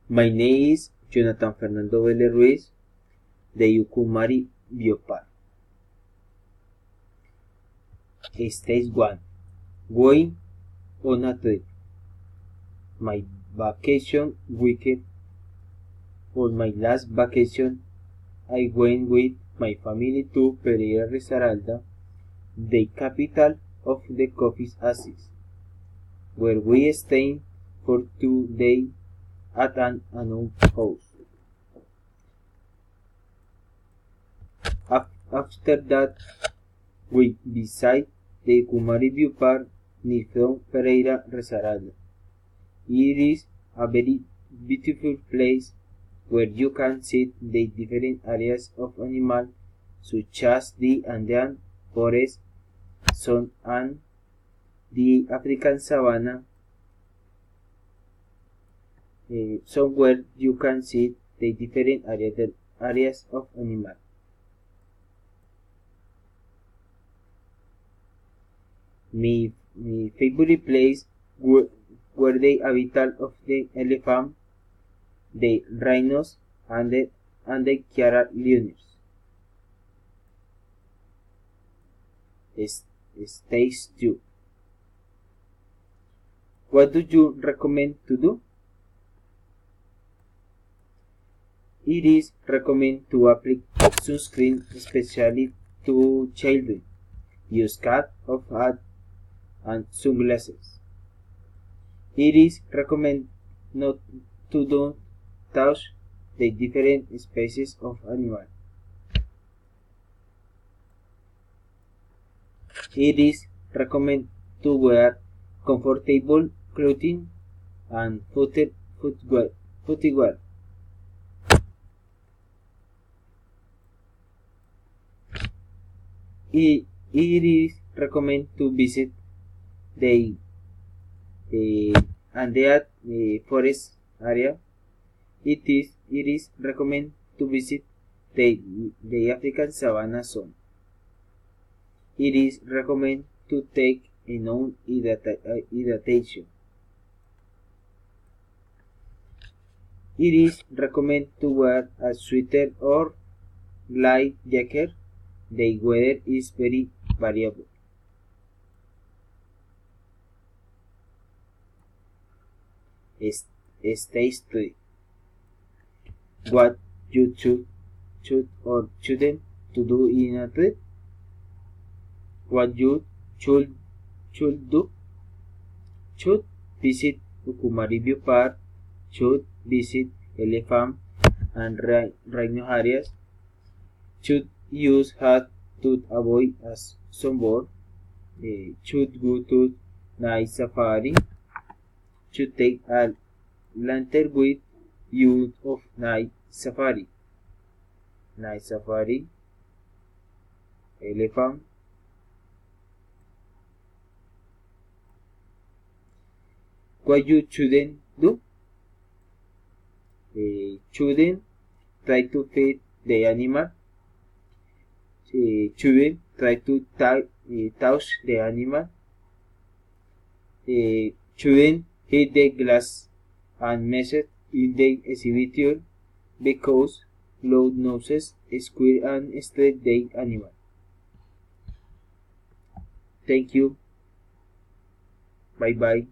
My name is Jonathan Fernando Vélez Ruiz de Ucumari Biopark. Stage 1. Going on a trip. My vacation weekend. On my last vacation, I went with my family to Pereira Risaralda, the capital of the coffee oasis, where we stayed for 2 days at an unknown house. After that, we visited the Kumari View Park near from Pereira Risaralda. It is a very beautiful place where you can see the different areas of animals such as the Andean forest, sun and the African savanna, somewhere you can see the different areas of animals. My favorite place were the habitat of the elephant, the rhinos, and the Chiara leones. Stage 2. What do you recommend to do? It is recommended to apply sunscreen especially to children. Use cap of hat and sunglasses. It is recommended not to don't touch the different species of animals. It is recommended to wear comfortable clothing and footwear. It is recommended to visit the Andean forest area. It is recommended to visit the African savanna zone. It is recommended to take a non-hydration. It is recommended to wear a sweater or light jacket. The weather is very variable. Stage 3. What you should or shouldn't to do in a trip? What you should do? Should visit Ucumari View Park. Should visit elephant and rhino areas. Should use hat to avoid a sunburn. Should go to night safari. Should take a lantern with you of night safari. Night safari, elephant. What you shouldn't do? Shouldn't try to feed the animal. Shouldn't try to touch the animal. Shouldn't hit the glass and mess it in the exhibition because loud noises squeal and stress the animal. Thank you. Bye bye.